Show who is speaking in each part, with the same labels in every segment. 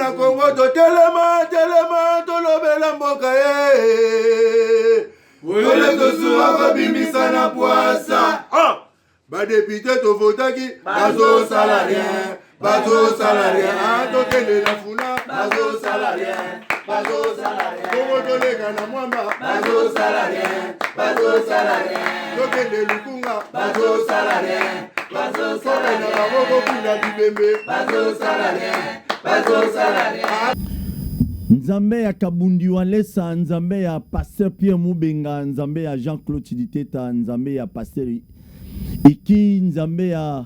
Speaker 1: na Congo to telema to lobela mboka Ole to suwa ko bimisa na poasa. Ba député to votaki bazo salarien. To tele la funa bazo salarien. Congo to lega na mwamba bazo salarien. To tele lukunga bazo salarien. Na maboko kuna bibembe bazo salarien.
Speaker 2: Nzambe ya Kabundi Walesa, Nzambe ya Pasteur Pierre Mubenga, Nzambe ya Jean-Claude Chiditeta, Nzambe ya Pasteur Iki, Nzambe ya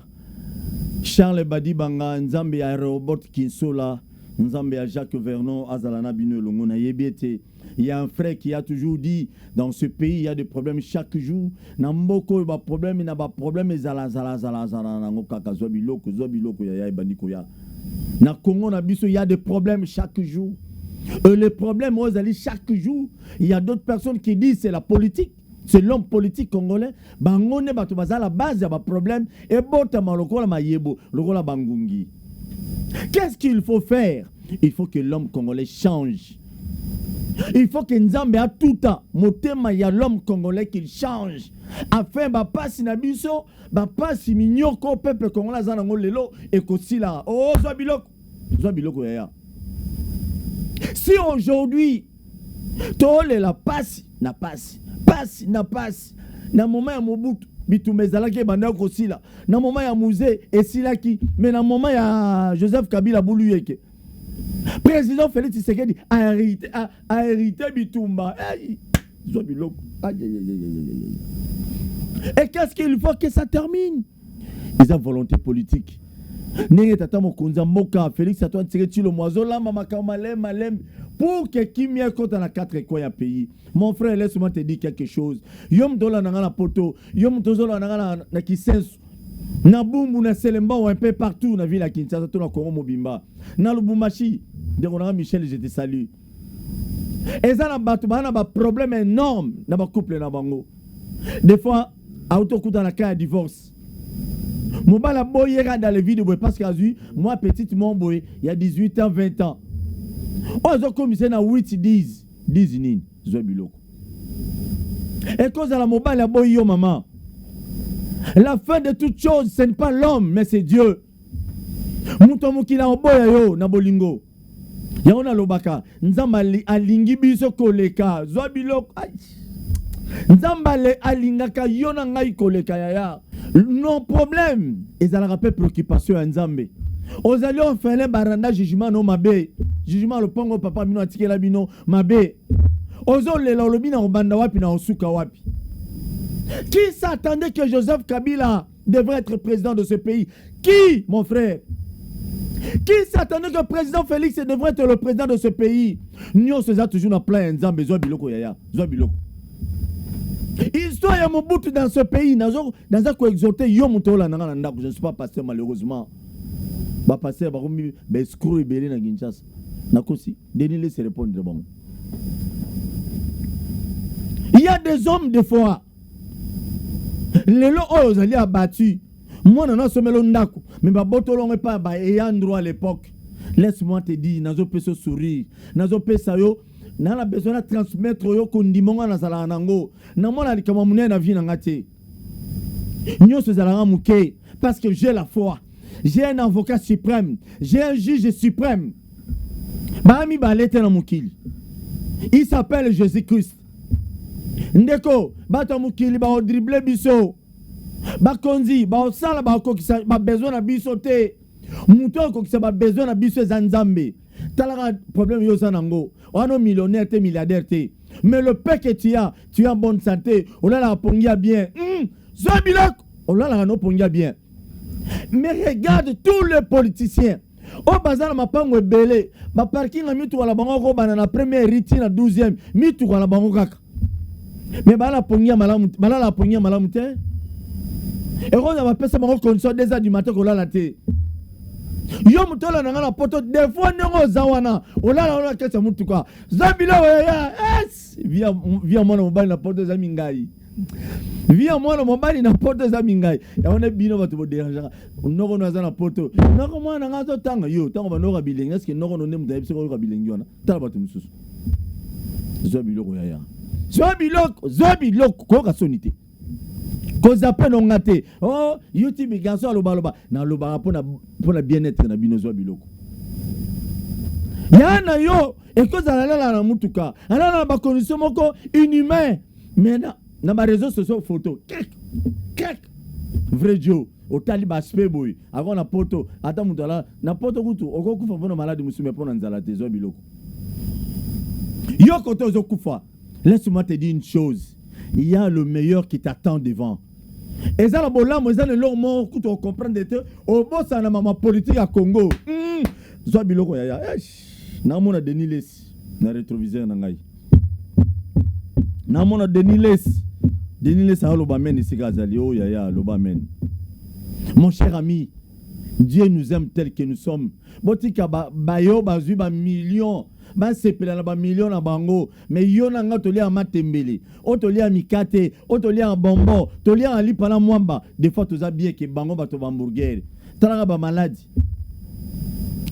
Speaker 2: Charles Badibanga, Nzambe ya Robert Kinsola, Nzambe ya Jacques Vernon, Azalana Bino Longona Yebiete. Il y a un frère qui a toujours dit, dans ce pays, il y a des problèmes chaque jour. Namboko, il y a des problèmes, il y a des problèmes, zala, na Congo, il y a des problèmes chaque jour. Les problèmes, chaque jour, il y a d'autres personnes qui disent c'est la politique, c'est l'homme politique congolais. Bangone batubaza la base il y a des problèmes et botama lokola mayebo, lokola bangungi. Qu'est-ce qu'il faut faire? Il faut que l'homme congolais change. Il faut que Nzambe a tout temps, motema ya l'homme congolais qu'il change. Afin ba pasi na biso, ba pasi minyoko peuple congolais za nango lelo ekosila. Oh zwa biloko ya. Si aujourd'hui, tole la passe, na moment ya Mobutu, bitumezalaki banda kosila, na moment ya musée esilaki, mais na moment ya Joseph Kabila Bouluyeke. Président Félix Tshisekedi a hérité Bitumba. Et qu'est-ce qu'il faut que ça termine? Ils ont volonté politique. Nenge tata mokonza moka Félix Antoine Tshisekedi le moiseau là malem pour que kimia kota na 4 coins ya pays. Mon frère, laisse-moi te dire quelque chose. Yom dola na poto, yom tozola na Kisensu. Na Bumbu na Selemba ou un peu partout na ville à Kinshasa to na Congo Mobimba. Na Lubumbashi, de mon Michel, je te salue. Et ça na batu ba problème énorme na ba couple na bango. Des fois auto kuta na cas divorce. Mobala boyera dans les vidéos parce que moi petite mon boy, il y a 18 ans, 20 ans. Ozo commissaire na 8 10 nini zo biloko. Et cause à la mobile boy yo maman. La fin de toute chose, ce n'est pas l'homme, mais c'est Dieu. Muto mukila oboya yo na bolingo. Yaona lobaka, nzamba alingi biso koleka, zo biloko. Nzamba alingaka yona ngai koleka yaya. Non problème, ils ont la préoccupation à Nzambe. Aux alliés on fait un baranda jugement no mabe. Jugement le pongo papa bino atike la bino mabe. Aux le lolobi na obanda wapi na osuka wapi. Qui s'attendait que Joseph Kabila devrait être président de ce pays? Qui, mon frère? Qui s'attendait que le président Félix devrait être le président de ce pays? Nous sommes toujours dans plein Nzambe zo biloko yaya, zo biloko. Histoire ya Mobutu dans ce pays, dans un coup exalté, yo mutola nanga ndako, je ne suis pas pasteur malheureusement. Ba pasteur ba komi ba escroc ebele na Kinshasa. Nakosi, Denis laisse répondre bon. Il y a des hommes de foi. Les lots aux alliés abattus. Moi non somelo ndako, mais ba botolo pas ba ayant droit à l'époque. Laisse-moi te dire, nazo peso sourire, nazo pesa yo. N'a la besoin de transmettre yo kondimonga na sala nango na mona likama munene na vie na ngate nyoso zala muke parce que j'ai la foi, j'ai un avocat suprême, j'ai un juge suprême bami balete na mukili, il s'appelle Jésus-Christ. Ndeko bato mukili ba dribbler biso ba konzi ba sala ba kokisa ba besoin na biso te muto kokisa ba besoin na biso za Nzambe. T'as problème yo sanango. On a millionnaire, t'es milliardaire, t'es. Mais le paix que tu as en bonne santé. On a la pongia bien. Zabilak, on a la no pongia bien. Mais regarde tous les politiciens. Au bazar ma pango belé. Ma parking a mis tout à la bango na la première riti na 12e. Mis tout à la bango kaka. Mais bala pongia malamu, bala la pongia malamu te. Et on a passé bango condition 2h du matin qu'on l'a la té. Yo mutola na ngana poto des fois nongo zawana olala kesa mutu kwa zabila ya via mwana mobali na poto za mingai Viens moi le mobile na poto za mingai. Ya on est bino ba to déranger. Noko no za na poto. Noko moi na ngato tanga yo, tango ba no bilengi. Est-ce que noko no nem daibse ko bilengi wana. Tala ba to mususu. Zo biloko ya. Zo biloko ko ka sonité. Ko zape no ngate. Oh, YouTube garçon aloba na loba pona bien-être na bino zo biloko. Yana yo et que ça la mutuka. Ala na ba condition moko inhumain. Mais na ba réseaux sociaux photo. Kek. Vrai Joe. Au taliba speboy. Avant na poto. Ata mutala na poto kutu. Oko kufa bona malade musume pona nzala tezo biloko. Yo koto zo kufa. Laisse-moi te dire une chose. Il y a le meilleur qui t'attend devant. Et ça la bolam, ils ont le long mot que tu comprends de te. Au boss na mama politique à Congo. Zo biloko ya. Na mona Deniles na rétroviseur na ngai. Na mona Deniles a loba men ici gazali o ya loba men. Mon cher ami, Dieu nous aime tel que nous sommes. Botika bayo bazui ba millions. Ba sepela na ba millions na bango. Mais yo na nga tolia matembele. O tolia mikate, o tolia bonbon, tolia ali pana mwamba. Des fois toza bien que bango ba to hamburger. Tala ba maladie.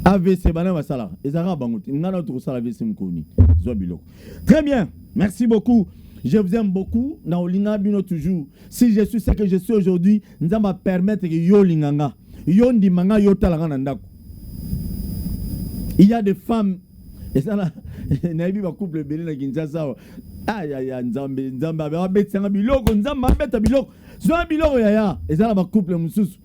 Speaker 2: AVC bana basala ezara bangote ngana to sala AVC mkoni zo biloko. Très bien, merci beaucoup, je vous aime beaucoup na olinga bino toujours. Si je suis ce que je suis aujourd'hui, nzamba permettre que yo linganga yo ndimanga yo talanga na ndako. Il y a des femmes et ça na naibi ba couple belé na Kinshasa. Aya nzamba ba betanga biloko nzamba beta biloko zo biloko ya et ça ba couple mususu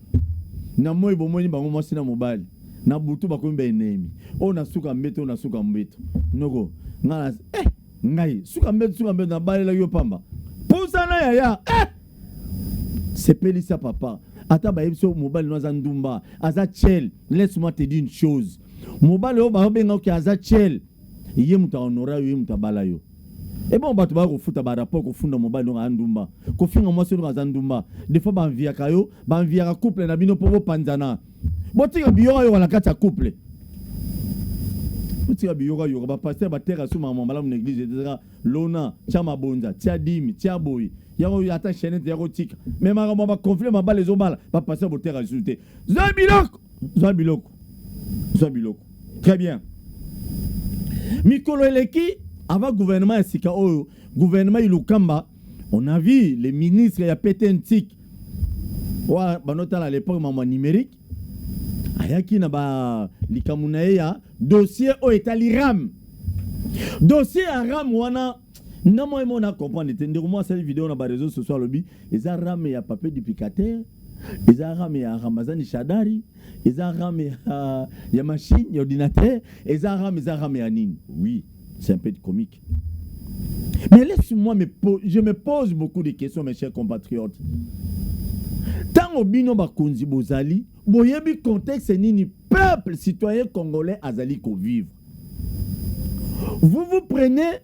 Speaker 2: na moyi bomoni bango mwasi na mobile. Na butu bakomba enemi. O na suka mbeto noko ngana ngai suka mbeto na balela yo pamba. Pousa na ya c'est pelisa papa. Ata ba yebso mobile no azandumba aza chel. Laisse-moi te dire une chose. Mobile o ba benga ki aza chel. Yé muta honora yo muta bala yo. Et bon batu ba ko futa ba rapport ko funda mobile no andumba. Ko finga mo so no azandumba. Des fois ba envia kayo, ba envia ka couple na bino povo panzana. Botika biyoga yo la kata couple. Botika biyoga yo ba pasteur ba terre sous maman malamu l'église etc. Lona, chama bonza, tia dimi, tia boy. Yako yata chenete yako tika. Mais ma ba conflit ma ba les ombala, ba pasteur bo terre sous te. Zabiloko. Très bien. Mikolo eleki avant gouvernement sika oyo, gouvernement ilukamba, on a vu les ministres ya pété un tic. Wa banota à l'époque maman numérique. Ayaki na ba likamunaeya dossier o etali ram. Dossier à ram wana na moi on a comprendre tende moi cette vidéo na ba réseaux sociaux lobby eza ram ya papier duplicateur, eza ram ya Ramazani Shadari, eza ram ya machine ya ordinateur, eza ram ya nini. Oui, c'est un peu comique. Mais laisse-moi je me pose beaucoup de questions mes chers compatriotes. Tant bino bakonzi bozali boyebi contexte nini peuple citoyen congolais azali ko vivre. Vous prenez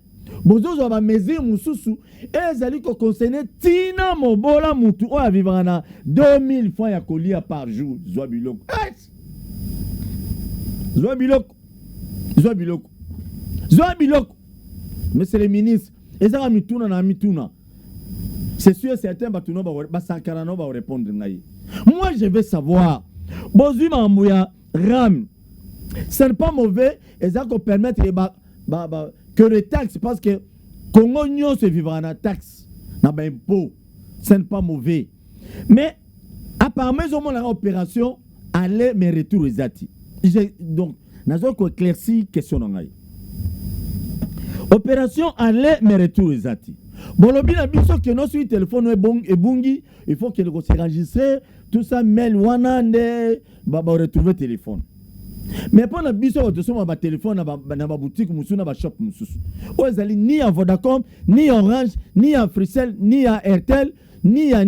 Speaker 2: bozozo ba mesure mususu ezali ko concerner tina mobola mutu o vivre na 2000 francs ya kolia par jour. Zwa biloko. Monsieur le ministre, ezaka mituna na mituna. C'est sûr, certains batuno ba sakarano ba répondre naï. Moi, je veux savoir. Bozui Mamouya Ram. Ce n'est pas mauvais. Et ça qu'on permet que les taxes, parce que Congo Nyon se vivra en taxe, na ba impôt. Ce n'est pas mauvais. Mais apparemment, ils ont opération aller mais retour aux ati. Donc, nous avons éclairci question naï. Opération aller mais retour aux ati. Bon, le bien biso que nos suite téléphone est bon et bungi, il faut que le s'enregistrer tout ça mail wana nde ba retrouver téléphone. Mais pour la biso de son ba téléphone na ba boutique musu na ba shop musu. Ozali ni en Vodacom, ni Orange, ni en Fricel, ni à Airtel, ni à.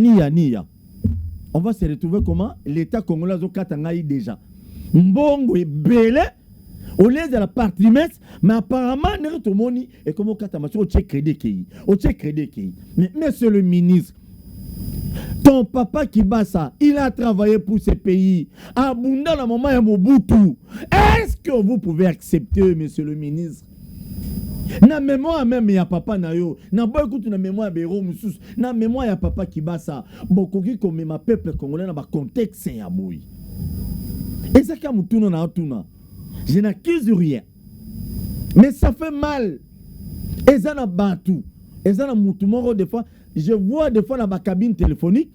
Speaker 2: On va se retrouver comment l'état congolais zo katanga déjà. Mbongo e belé au lieu de la part trimestre, mais apparemment, nous moni et comme au Katamacho, au check crédit qui. Mais monsieur le ministre, ton papa qui bat ça, il a travaillé pour ce pays. Abunda la maman ya Mobutu. Est-ce que vous pouvez accepter, monsieur le ministre? Na mémoire même ya papa na yo. Na boy kutu na mémoire béro mususu. Na mémoire ya papa Kibasa. Bokoki comme ma peuple congolais na ba contexte ya boy. Et ça comme tout na tuna. Je n'accuse rien. Mais ça fait mal. Et ça na batu. Et ça na mutu moko des fois, je vois des fois dans ma cabine téléphonique.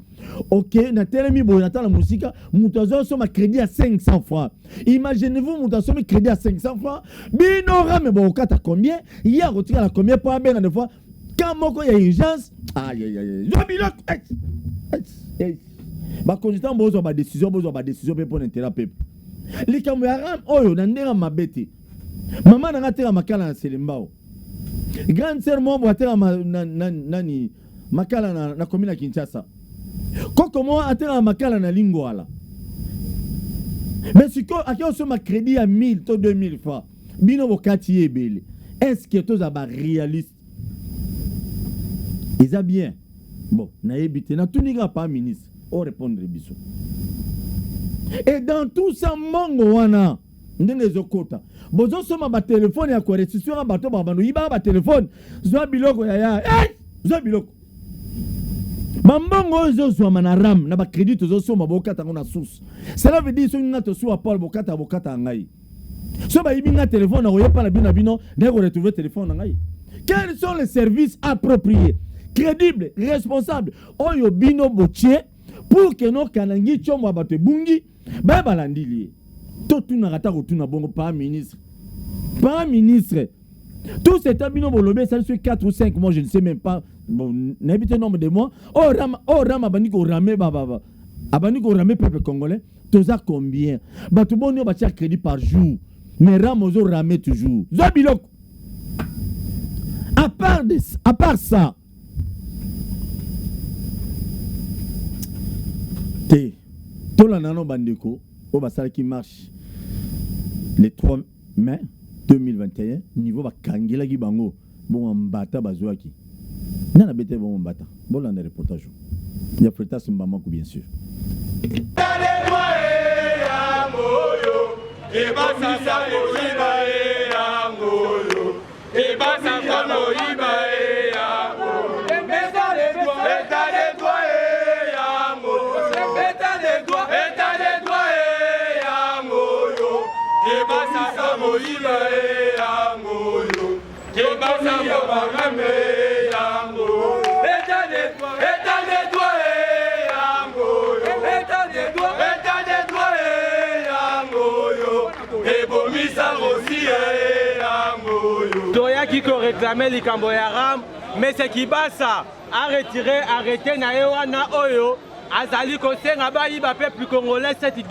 Speaker 2: Ok, na telemi boy na la musique, mutazo so ma crédit à 500 francs. Imaginez-vous mutazo so crédit à 500 francs. Binora mais bon kata combien? Hier retire la combien pour ben des fois quand moko y a urgence. Aïe aïe aïe. Zobilok. Ba consultant bozo ba décision pour l'intérêt peuple. Les camarades oyo na ndera mabeti. Maman na ngatera makala na Selembao. Grande sœur mo boatera nani makala na commune Kinshasa. Comment atteindre makala na lingwala. Mais si ko akio so ma crédit à 1000 to 2000 francs. Bino bokati ebele. Est-ce que tous aba réaliste? Ils a bien. Bon, na ebité na tuniga pas ministre. On répondre biso. Et dans tout ça mongo wana ndenge zokota. Bozo soma ba téléphone ya ko restitution ba to ba banu iba ba téléphone. Zo biloko ya. Zo biloko. Mambongo zo na ram na ba crédit zo so mabokata ngona source. Cela veut dire so ngato so Paul bokata ngai. So ba ibinga téléphone na oyepa na bino na ko retrouver téléphone ngai. Quels sont les services appropriés, crédibles, responsables oyo bino botie pour que no kanangi chomwa bato bungi ba balandili. To tuna rata ko tuna bongo pas ministre. Pas ministre. Tout cet abino bolobé ça sur 4 ou 5 mois je ne sais même pas. Bon, n'habite nombre de mois. Oh ram abani ko ramé baba. Abani ko ramé peuple congolais. Toza combien? Ba tout bon yo ba tia crédit par jour. Mais ram ozo ramé toujours. Zobilok. À part ça. Té. Tola nano bandeko o basala qui marche le 3 mai 2021 niveau ba kangela ki bango bon mbata bazwaki. Nana bete bon mbata. Bon là reportage. Il y a Freta Simbamaku bien sûr.
Speaker 3: Toya qui réclamait les Camboyaram, mais c'est qui bat ça a retiré, arrêté na ewana oyo, azali kosenga ba yiba peuple congolais $7.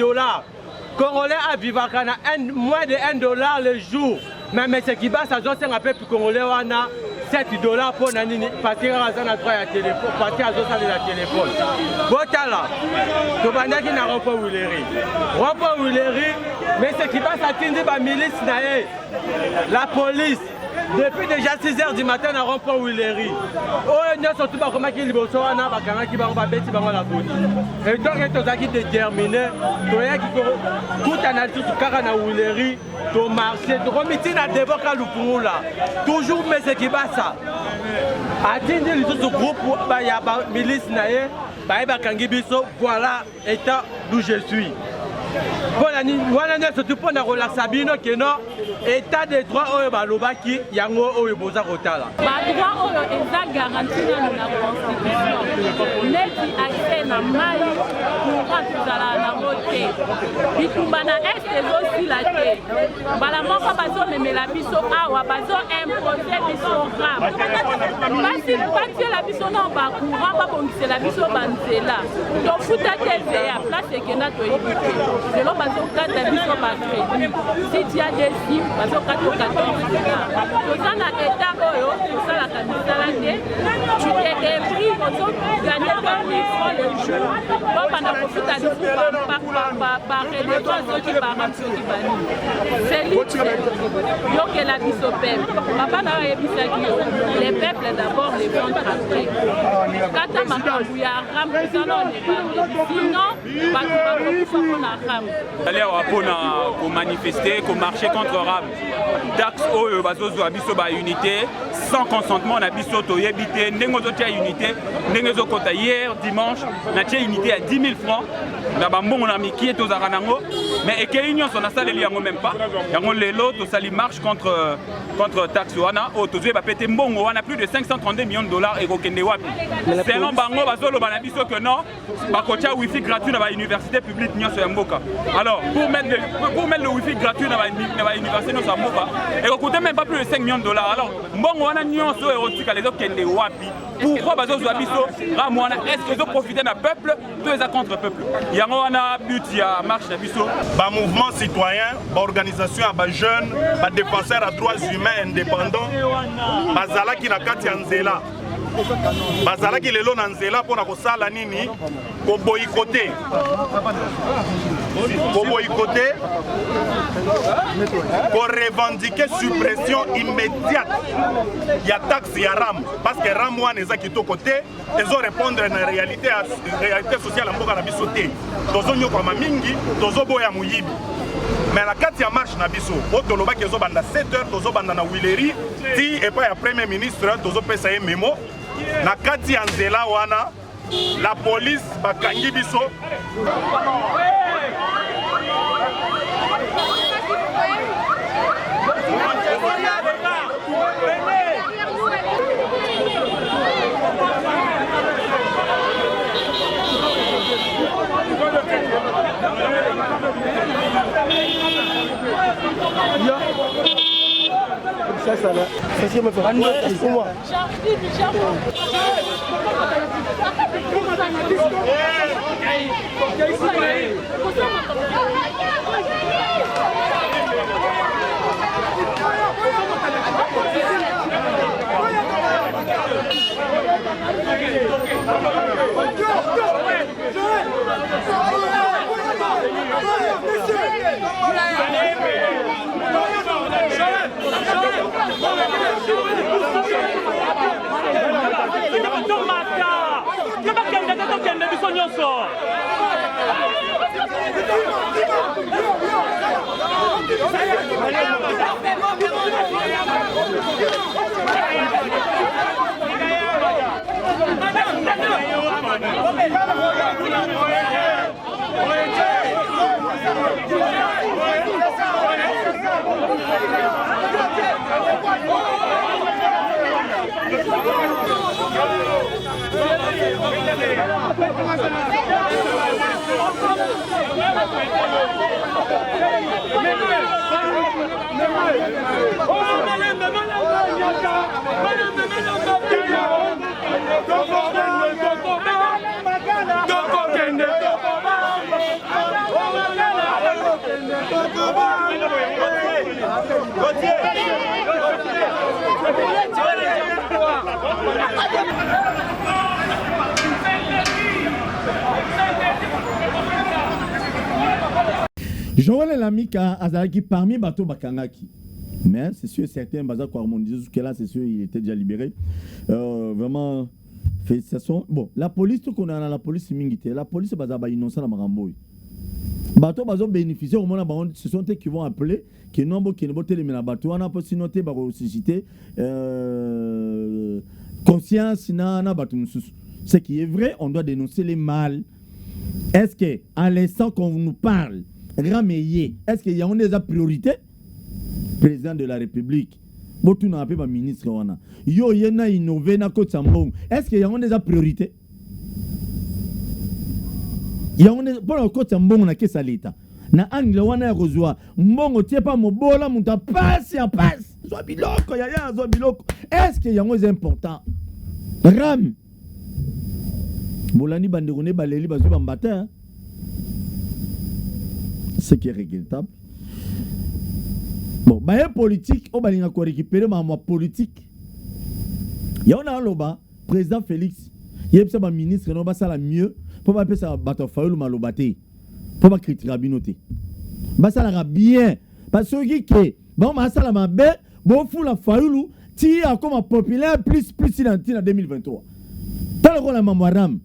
Speaker 3: Congolais à vivaka na moins de $1 le jour. Mais c'est qui bat ça doit senga peuple congolais wana $7 pour nani partir à zana droit ya téléphone, partir à zona de la téléphone. Botala. To bandaki na rompo Wileri. Rompo Wileri, mais c'est qui bat ça tindi ba milice na e. La police depuis déjà 6h du matin à Rompo Wileri. Oh, nous sommes tous comme qui liboso wana bakanga ki bango babeti bango la police. Et donc et tozaki déterminé, toya ki tout analyse sur kaka na Wileri, to marché, to comité na déboka lupungula. Toujours mais c'est qui bat ça. Atteindre les autres groupes ba ya ba milice na ye, ba bakangi biso, voilà état d'où je suis. Voilà, surtout pour la relaxation, état de droit au Balobaki, Yango au Boza Rotala.
Speaker 4: Le droit est garanti dans la Constitution. Neti accès na mai courant tozala na moté. Bitumbana est aussi la terre. Bala moko bazo memela biso awa bazo imposer biso rap. Basi la biso na ba courant ba bongisa la biso banzela. To futa TVA place que na to yibite. Zelo bazo kata biso ba crédit. Si tu as des sim bazo kata 14. Tozana état oyo tosala kanisa la te. Tu t'es débris bazo gagner 2000 francs le jour. na kofuta lifu baredevance soki baram soki banini félix yokela biso peuple papa na oyebisaki yo les peuples d'abord les ventres après kata makambo ya ram ezana onebameli sinon bato bakokufa mpona ram
Speaker 5: awa mpona komanifeste komarche contre ram taxe oyo bazozwa biso baunité sans consentement na biso toyebi te ndenge ozotia unité ndenge ezokota hier dimanche natie unité ya 10 000 francs na bambongo na mikie tozalaka nango mais ekei nyonso nasaleli yango même pas yango lelo tosali marche contre taxe wana oyo tozoyeba pe te mbongo wana plus de 532 millions de dollars ekokende wapi selon bango bazoloba na biso que non bakotia wifi gratuit na bauniversité publique nyonso ya mboka alors pour mettre le wifi gratuit na bauniversité nyonso ya mboka ekokute même pas plus de 5 millions de dollars alors mbongo wana nyonso erotikala ezokende wapi pourquoi bazozwa biso ram wana est-ce que ezoprofite na peuple to eza contre peuple yango wana but ya marche na biso
Speaker 6: mouvement citoyen organisation ya bajeunes badéfenseur ya droits humains indépendants bazalaki na kati ya nzela bazalaki lelo na nzela mpona kosala nini koboyikote korevendike suppression immédiate ya taxe ya ram parce que ram wana eza kitoko te ezorépondre na réalité sociale ya mboka na biso te tozonyokama mingi tozoboya moyibi mais na kati ya marche na biso o tolobaki ezobanda 7h tozobanda na Wileri ti epai ya premier ministre tozopesa ye memo na kati ya nzela wana la police bakangi biso
Speaker 7: Ça là, c'est me faire pour moi.
Speaker 2: Joël Lamika Azalaki parmi Bato Bakangaki. Mais c'est sûr, certains Bazar Kouarmondi, jusque-là, c'est sûr, il était déjà libéré. Vraiment, félicitations. Bon, la police, tout qu'on a la police, la police, Bazar innocent à Maramboy. Bato Bazo bénéficiaires, au moins, ce sont eux qui vont appeler, qui n'ont pas les Bato, on a pas si noté, susciter conscience, ce qui est vrai, on doit dénoncer les mal. Est-ce que, à l'instant qu'on nous parle, est-ce qu'il y a des priorités? Président de la République, botu na appelé ministre wana. Yo yena innové na côte Sambong. Est-ce qu'il y a des priorités? Il y a des pour la côte Sambong na kesa l'État. Na angle wana rozwa. Mbongo tie pas mobola muta passe ya passe. Zo biloko ya zo biloko. Est-ce qu'il y a des important? Ram. Bolani banderone baleli bazu bambata. Ce qui est regrettable. Bon, bah, politique, on va récupérer ma politique. Il y a un loba, président Félix, il y a un ministre, on va ça la mieux, pour pas ça bato fayulu malobate pour pas critiquer binoté ba ça la bien parce que bon ma ça la mabe bon fou la fayulu ti a comme populaire plus dans 2023 tant que la mamwaram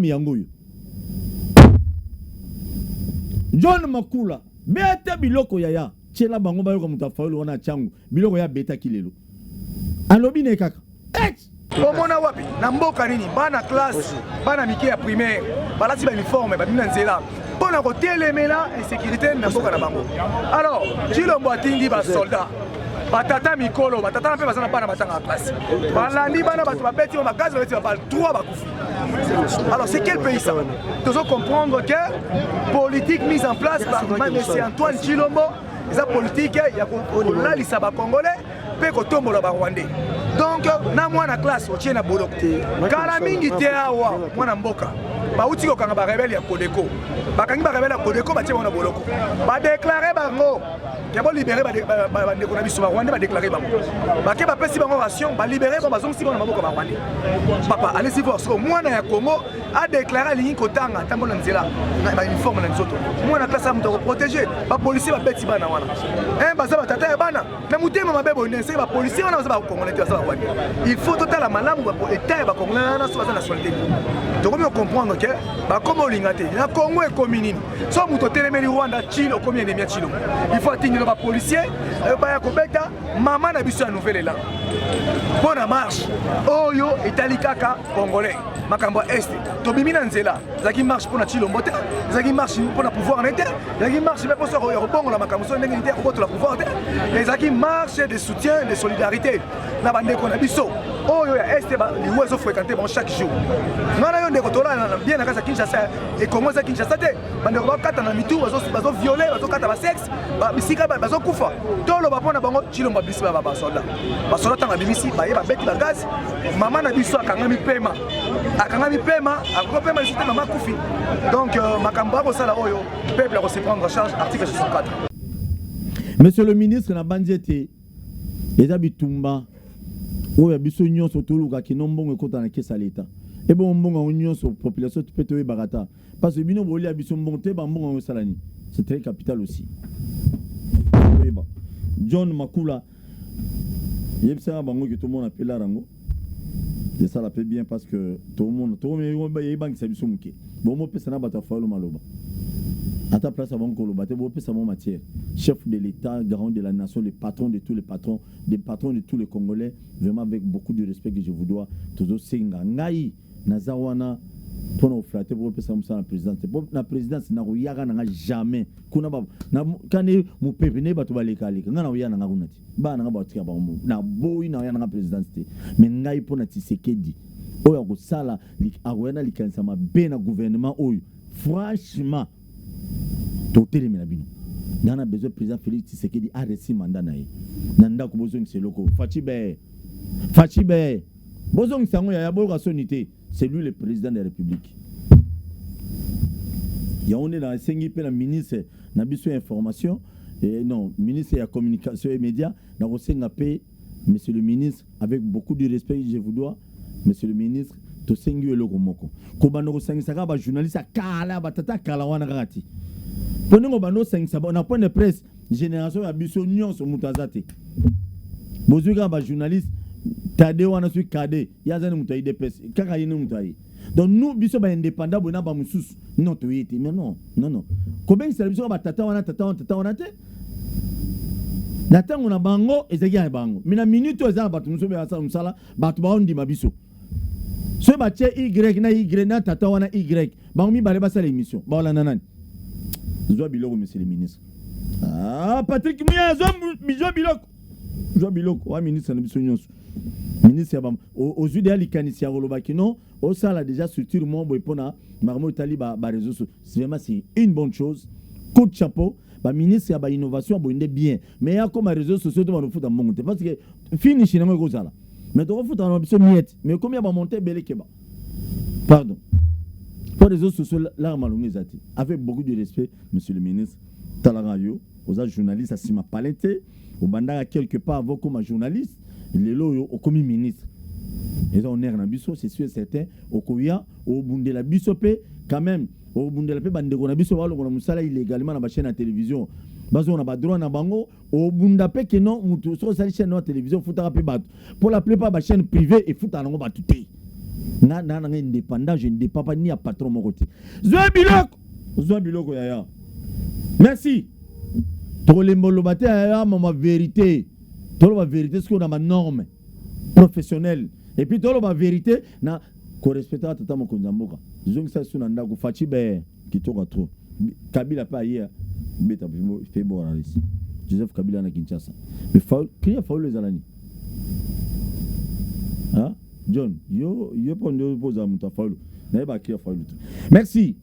Speaker 2: yangoyo John Makula beta biloko yaya chela bango bayo comme ta fayulu wana changu biloko ya beta kilelo alobi ne kaka
Speaker 8: omona wapi na mboka nini bana classe bana mike ya primaire balati ba uniforme ba bina nzela pona ko telemela insécurité na mboka na bango alors Chilombo atindi ba soldat batata mikolo batata mpe bazana bana batanga classe balandi bana bato babeti ba gaz babeti ba 3 bakufi. Alors c'est quel pays ça? Nous devons comprendre que politique mise en place par M. Antoine Chilombo, la politique il y a la liste ba congolais pe ko tombola ba rwandais. Donc na mwana classe o tiena boloko kala mingi te awa mwana mboka ba uti ko kanga ba rebelle ya Kodeko bakangi ba rebelle ya Kodeko ba tiena boloko ba déclarer bango ke bo libérer ba ndeko na biso ba rwandais ba déclarer bango ba ke ba pesi bango ration ba libérer ba zongi na maboko ba rwandais. Papa allez-y voir so mwana ya Congo a déclaré ligne kotanga tambo na nzela ba uniforme na nzoto mwana classe a muto protéger ba policier ba beti bana wana baza ba tata ya bana na mutema mabebo ndense ba policier wana baza ba congolais te baza. Il faut total la malamu pour état ba congolais na so baza nationalité. Donc on comprendre que ba comme olingate na Congo et commune so muto telemeli Rwanda Chilo combien de Chilo il faut atteindre ba policier ba ya kobeta mama na biso ya nouvelle là bonne marche oyo etali kaka congolais makambo est to bimina nzela zaki marche pour na Chilo mbote zaki marche pour na pouvoir en été zaki marche pour so yo bongo la makambo so ndenge nité ko to la pouvoir et zaki marche de soutien de solidarité na bande ko na biso oyo ya est ba li wezo fréquenter bon chaque jour ngana yo ndeko tola na bien na kasa Kinshasa et comment ça Kinshasa te bande ko kata na mitu bazo violer bazo kata ba sexe ba bisika bazo kufa tolo ba pona bango Chilo mba bisi ba soldat tanga bimisi ba yeba beti ba gaz mama na biso akangami pema akopema lisite mama kufi. Donc makambo ko sala oyo peuple a se prendre en charge article 64.
Speaker 2: Monsieur le ministre na bandiete eza bitumba oyo biso nyonso toluka ki nombongo ekota na kesa leta et bon mbongo nyonso population tupete we barata parce que bino bolia biso mbonte ba mbongo salani c'est très capital aussi. John Makula yebisa bango que tout le monde appelle la rango et ça la fait bien parce que tout le monde y banque ça biso muke bon mo pesa na bata falo maloba à ta place avant que le bateau bo pesa mon matière chef de l'état garant de la nation le patron de tous les patrons des patrons de tous les Congolais vraiment avec beaucoup de respect que je vous dois toujours singa ngai nazawana pour nous flatter pour pesa mon la présidence pour la présidence na ruyaga na jamais kuna ba na kane mu pepe ne bato balekali ngana uyana nga kunati ba na ba tika ba mu na boyi na uyana nga présidence te mais ngai pour na Tshisekedi oyo ko sala akwena likanisa mabe na gouvernement oyo franchement totelemi na bino nana besoin président Félix Tshisekedi a reçu mandat na ye nanda ko bozong seloko fachibe bozong sango ya boka sonité c'est lui le président de la République. Il y a on est dans la ministre na biso information et non ministre de la communication et médias na Rosengapé monsieur le ministre avec beaucoup de respect je vous dois monsieur le ministre to sengi eloko moko ko bano sangisa ka ba journaliste kala batata kala wana kati poningo bano sangisa na point de presse génération ya biso nyonso mutazate bozuka ba journaliste tade wana su kade yazani mutai de presse kaka yini mutai donc nous biso ba indépendant bona ba mususu non to yiti mais non ko ben service ba tata wana te natango na bango ezaki ya bango mina minute ezala batu muso be asa musala batu ba ondi mabiso so ba che y na tata wana y bango mi bale ba sala émission ba wala nanani zo biloko monsieur le ministre Patrick Mouya zo biloko wa ministre na biso nyonso ministre ya aux idéal likanisi ya rolobaki non au sala déjà structure mon boy pona marmo taliba ba réseaux sociaux c'est une bonne chose coup de chapeau ba ministre ya ba innovation boinde bien mais ya comme réseaux sociaux to ba no futa monte parce que finish na ngo sala mais to futa na biso miette mais comme ya ba monter belekeba pardon pour les réseaux sociaux là malongi zati avec beaucoup de respect monsieur le ministre talarayo aux journalistes asima palete au bandaka quelque part avant comme journaliste lelo au comme ministre Ils ont honneur na biso, c'est sûr et certain. Okoya, au bundela biso pe, quand même, au bundela pe bandeko na biso walo na musala illégalement na ba chaîne à télévision. Bazo na ba droit na bango, au bunda pe que non, mutu so sali chaîne na télévision futa pe bat. Pour la plupart ba chaîne privée et futa nango batuté. Na indépendant, je ne dépends pas ni à patron mon côté. Zoa biloko yaya. Merci. Tolemolo bate yaya ma vérité. Tolo ma vérité ce qu'on a ma norme professionnelle. Et puis tolo ma vérité na ko respecta tata mo konzamboka. Zongi sa suna ndako fachi be kitoka trop. Kabila pa hier beta fait bon ici. Joseph Kabila na Kinshasa. Mais crier faul les alani. Hein? John, yo pondé pose à muta faul. Na ba crier faul. Merci.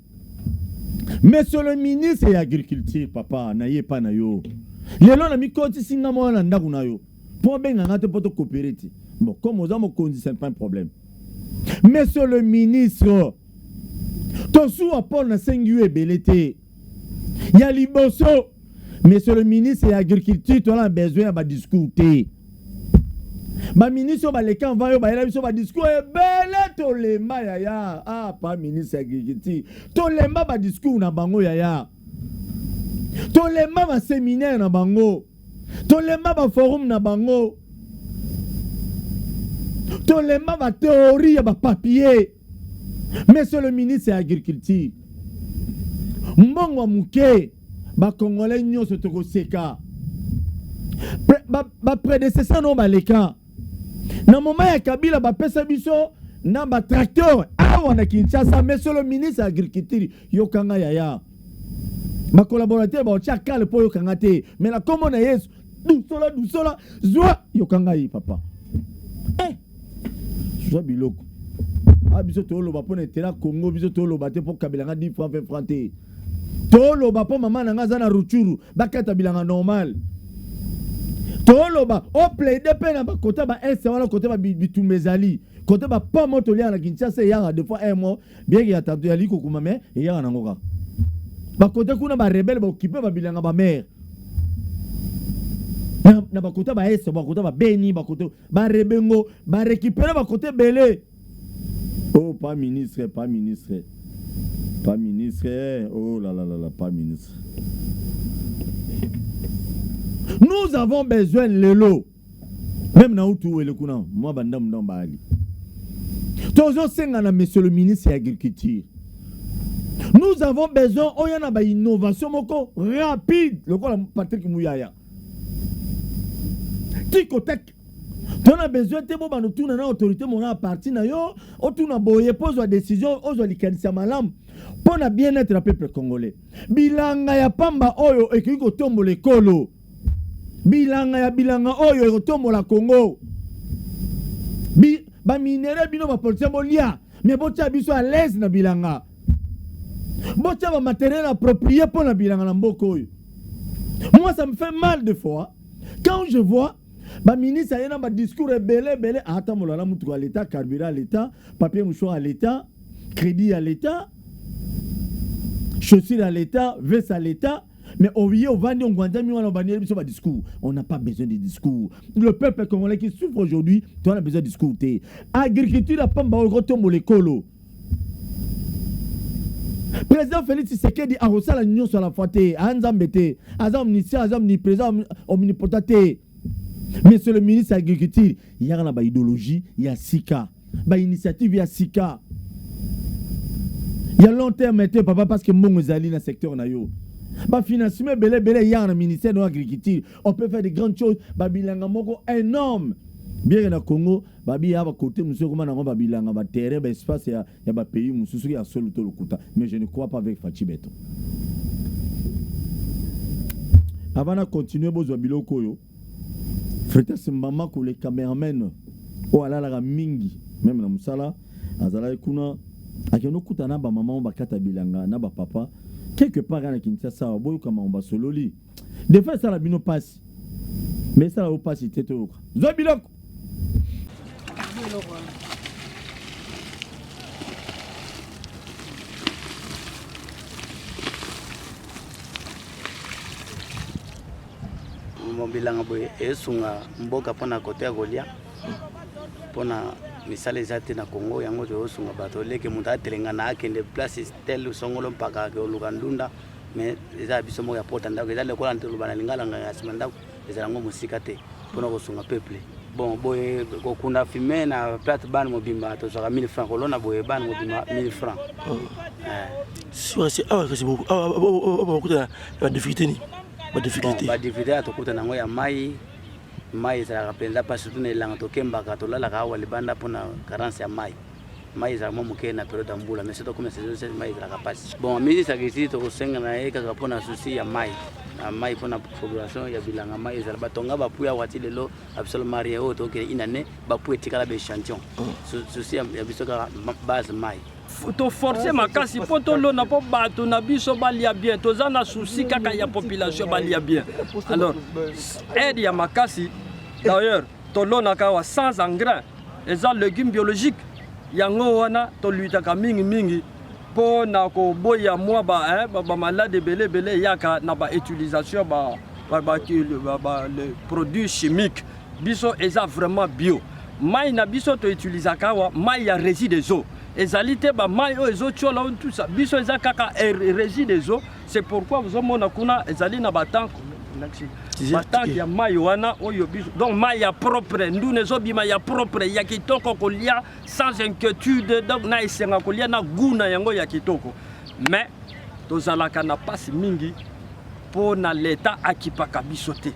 Speaker 2: Monsieur le ministre de l'Agriculture, papa, naye pas na yo. Lelo na mi konti singa mo na ndaku na yo. Pour ben ngate poto coopérer. Bon, comme aux hommes conduit, c'est pas un problème. Monsieur le ministre, ton sou apport na sengu e belete. Ya liboso. Monsieur le ministre de l'Agriculture, tu as besoin de discuter. Ma ministre ba lekan va yo ba ela biso ba discours e bele to lema yaya. Ah, pas ministre de l'Agriculture. To lema ba discours na bango yaya. To lema ba séminaire na bango. To lema ba forum na bango. To lema ba théorie ba papier. Monsieur le ministre de l'Agriculture. Mbongo muke ba congolais nyonso to ko seka. Ba prédécesseur no ba lekan. Na moment ya Kabila ba pesa biso na ba tracteur awa na Kinshasa. Monsieur le ministre de l'Agriculture yokanga yaya. Ma collaborateur ba ocha kale po yokanga te. Mais la comme na Yesu dousola zwa yokanga yi papa. Zwa biloko. Ah biso to lo ba pona tela Congo biso to lo ba te po Kabila nga 10 francs 20 francs te. To lo ba po mama na nga za na Ruchuru bakata bilanga normal. Toloba o plaide pe na ba kota ba ese wala kota ba bitumezali kota ba pa moto lia na Kinshasa ya deux fois un mois bien ya tatu ya liko kuma me ya na ngoka ba kota kuna ba rebelle ba occupé ba bilanga ba mère na ba kota ba ese ba kota ba beni ba kota ba rebengo ba récupérer ba kota belé. Oh pas ministre oh là là pas ministre. Nous avons besoin de l'eau. Même na utu le kuna, moi bandam dans Bali. Tozo sengana monsieur le ministre de l'Agriculture. Nous avons besoin oyana ba innovation moko rapide, le ko la Patrick Mouyaya. Tikotek. On a besoin de bo banu tuna na autorité mona parti na yo, o tuna boye pose la décision, ozo likanisa malam pour na bien-être du peuple congolais. Bilanga ya pamba oyo ekiko tombo le kolo. Bilanga oyo otomo la Congo. Ba minere bino ba politique bolia, mais botia biso à l'aise na bilanga. Botia ba matériel approprié pour na bilanga na mboko. Moi ça me fait mal de fois quand je vois ba ministre ayena ba discours belé ata molala mutu à l'état, carburant à l'état, papier mouchoir à l'état, crédit à l'état, chaussures à l'état, veste à l'état. Mais on n'a pas besoin de discours. Le peuple congolais qui souffre aujourd'hui, tu as besoin de discours. Agriculture, la pamba au retour l'écolo. Président Félix Tshisekedi a reçu la union sur la foi. Anzambete, Azam omniscient, Azam omniprésent, omnipotent. Monsieur le ministre de l'Agriculture, il y a une idéologie, il y a Sika. Une initiative, il y a Sika. Il y a long terme, papa, parce que mon zali dans le secteur nayo. Bah financement belé y a un ministère de l'Agriculture. On peut faire de grandes choses. Babilanga moko énorme. Bien na Congo, babi ya ba côté monsieur comment na babilanga ba terrain ba espace ya ba pays mususu ya soluto lokuta. Mais je ne crois pas avec Fachi Beto. Avant de continuer bozo biloko yo. Frère Simbama ko les cameramen o ala la mingi même na musala azala kuna akeno kutana ba maman ba kata bilanga na ba papa. Quelque part à Kinshasa, boyo kama on va sololi. De fait ça la bino passe. Mais ça la au passe c'était tout. Zobilok.
Speaker 9: Mobilanga boye esunga mboka pona côté ya Golia. Pona misala eza te na Congo yango tozosunga bato leke moto atelenga na akende place tel songolo mpaka oluka ndunda mais eza biso moko ya pota ndako eza lekola ntoloba na lingala ya nsima ndako ezala ngo mosika te mpona kosunga peuple bon boye kokunda filme na plate bane mobimba tozwaka 1000 francs kolona boye bane mobimba 1000 francs badifficulté atokuta nango ya mai ezalaka mpenza mpa surtout na elanga tokembaka tolalaka awa libanda mpona carence ya mai ezalaka mwa moke na periode ya mbula mais soto comme saison mai ezalaka mpasi bon ministre akisi tokosenga na ye kaka mpona susi ya mai na mai mpona population ya bilanga mai ezala batonga bapuya wati lelo abiso marie oyo tokende inane bapuya etikala baéchantillon susi ya biso kaka base mai
Speaker 10: toforce makasi mpo tolona mpo bato na biso balia bien toza na susi kaka ya population balia bien alors aide ya makasi d'ailleurs tolonaka wa sans engrais eza légume biologique yango wana toluitaka mingi mpo na koboya mwa bamalade ebele yaka na bautilisation le produit chimique biso eza vraiment bio mai na biso toutilisaka wa mai ya résidus des eaux ezali te ba mai oyo ezotiola tout ça biso eza kaka résidus des eaux c'est pourquoi vous omona kuna ezali na batank ya mai wana oyo biso donc mai ya propre ndune ezobima ya propre ya kitoko kolia sans inquiétude donc na esenga kolia na guna yango ya kitoko mais tozalaka na pasi mingi mpo na l'état akipaka biso te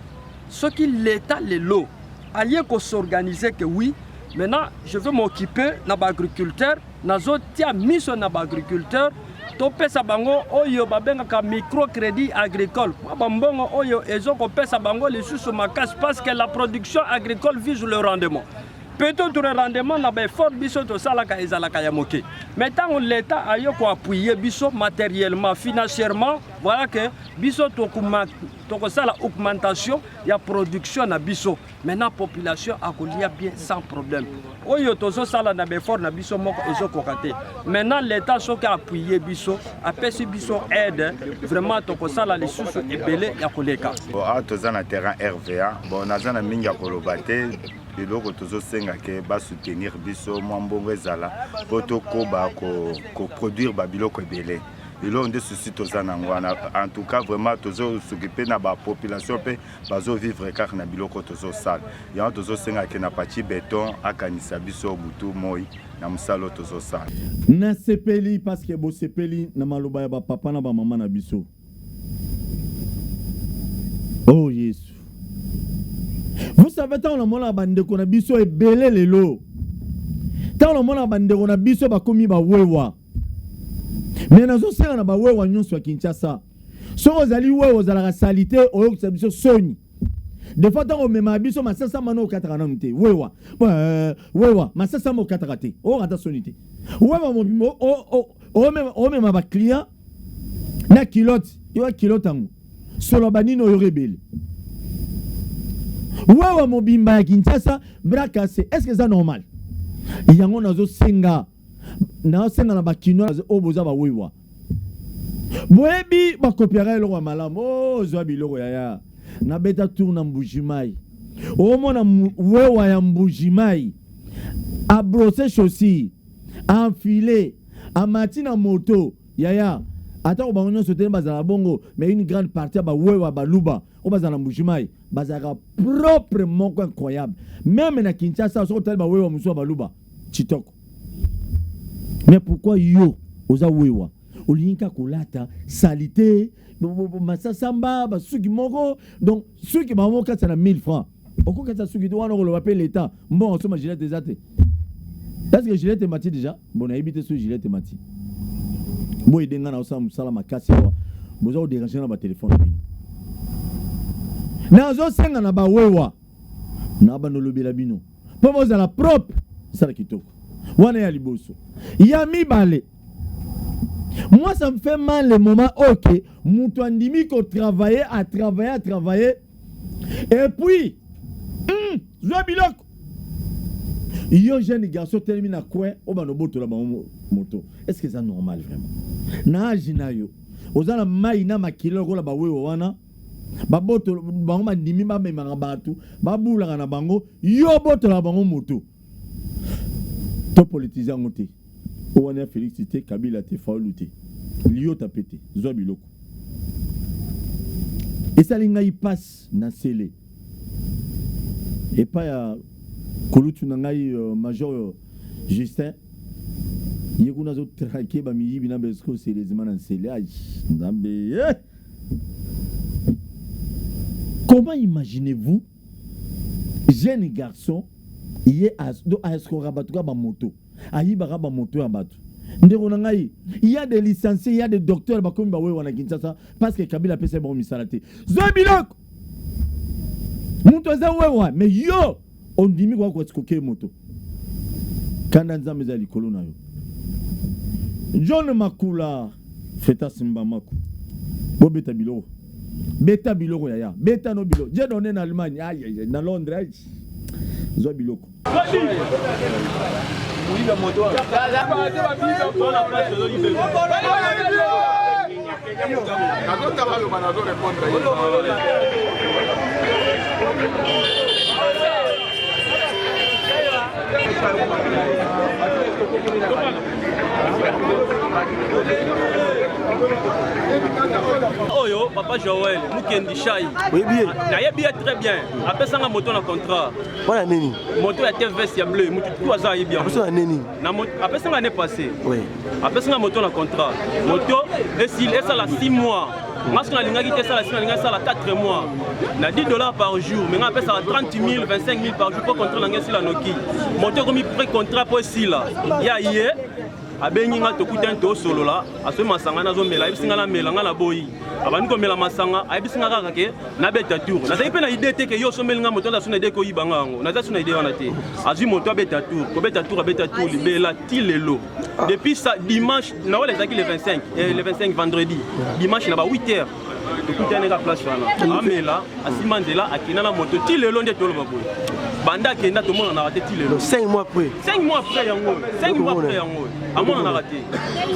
Speaker 10: soki l'état lelo alie s'organiser que oui maintenant je veux m'occuper na agriculteur nazotia miso na agriculteur topesa bango oyo babengaka microcrédit agricole bambongo oyo ezokopesa bango lisusu makasi parce que la production agricole vise le rendement peut-être le rendement na effort biso tosalaka ezalaka ya moke mais tant l'état ayo ko appuyer biso matériellement financièrement voilà que biso tokosala augmentation ya production na biso maintenant population akolia bien sans problème oyo tozosala na effort na biso moko ezokoka te maintenant l'état soki appuyer biso apesi biso aide vraiment tokosala lisusu ebele ya koleka
Speaker 1: toza na terrain RVA bon naza na mingi ya koloba te biloko tozosenga ke basoutenir biso mwa mbongo ezala po tokoba koproduire babiloko ebele eloko nde susi toza nango wana en tout cas vraiment tozosokipe na bapopulation mpe bazovivre kaka na biloko tozosala yango tozosenga ke na pati beton akanisa biso butu moi na mosala oyo tozosala
Speaker 2: nasepeli parce que bosepeli na maloba ya bapapa na bamama na biso oh yesu vous savez tant le monde a bandé qu'on a biso et belé les lots tant le monde a bandé qu'on a biso ba komi ba wewa mais nazo sera na ba wewa nyonso ya Kinshasa so ozali wewa ozala salité oyo ko biso soni des fois tant on mema biso masasa mano 40 te wewa masasa mo 40 te o rata sonité wewa mo bimo o mema ba client na kilote yo kilote tango solo banino yo rebelle Wawa mobimba ya Kinshasa braka c'est est-ce que c'est normal yango nazo senga na bakino oboza ba wewa boyebi ba kopiara lo malamu o zo biloko ya na beta tour na mbujimai o mona wewa ya mbujimai a brosser chaussure a enfiler a matina moto ya ata ko bango sote bazala bongo mais une grande partie ba wewa ba luba o bazala mbujimai bazaka propre moko incroyable même na Kinshasa so tel ba wewa muso ba luba chitoko mais pourquoi yo oza wewa olinka kolata salité masasamba ba suki moko donc suki ba moko ça na 1000 francs oko kata suki to wana ko lo appelle l'état bon so ma gilet des até est-ce que gilet mati déjà bon na habité sur gilet mati boy denga na osam salama kasi wa bozo déranger na ba téléphone bino nazo senga na ba wewa na ba no lobela bino po boza la propre sala kitoko wana ya liboso ya mibale. Moi ça me fait mal le moment ok mutu andimi ko travailler et puis zo biloko yo jeune garçon termine à quoi o ba no boto la ba moto est-ce que c'est normal vraiment na ajina yo ozala mai na makilo ko la ba wewa wana ba boto bango mandimi ba memanga batu ba bulaka na bango yo boto la bango moto To politisé en côté. On a félicité Kabila te fauluté. Lio t'a pété. Zo biloko. Et ça linga y passe na scellé. Et pas ya Kolutu nangai major Justin. Yekuna zo traqué ba mi bina besko sérieusement na scellé. Aïe. Ndambe. Comment imaginez-vous jeune garçon il est à moto. Il y a des licenciés, il y a des docteurs parce que Kabila peut se bon misalate. Zobilok. Mais yo on dit mi quoi ko moto. Kana nzambe za likolo na yo. John Makula feta simba maku. Bobeta biloko. Beta biloko ya. Beta no biloko. J'ai donné en Allemagne, aïe dans Londres. Zo biloko.
Speaker 3: Oyo, papa Joël, Mukendi Chai.
Speaker 7: Oui, bien.
Speaker 3: Nayebi très bien. Après ça, on a moto na contrat.
Speaker 7: Voilà, Neni.
Speaker 3: Moto a été veste ya bleu. Moto tout ça est bien.
Speaker 7: Après ça, Neni.
Speaker 3: Après ça, l'année passée.
Speaker 7: Oui.
Speaker 3: Après ça, on a moto na contrat. Moto, et ça la 6 mois. Parce qu'on a l'ingénieur ça la 4 mois. On a $10 par jour. Mais on a ça 30 000, 25 000 par jour pour contrat la Noki. Moto comme il pré contrat pour ici là. Il y a hier. Abengi nga to kuta nto solo la aso masanga nazo mela ibisinga la mela nga la boyi abani ko mela masanga abisinga kaka ke na beta tour na zayi pe na idée te ke yo so melinga moto na suna idée ko yibanga ngo na za suna idée wana te azui moto abeta tour ko beta tour libela ti lelo depuis ça dimanche na wala zaki le 25 et le 25 vendredi dimanche na ba 8h to kuta na place wana amela asimandela akina na moto ti lelo nde tolo baboyi banda kenda to mona na raté ti lelo
Speaker 7: 5 mois après
Speaker 3: 5 mois après yango 5 mois après yango amona na raté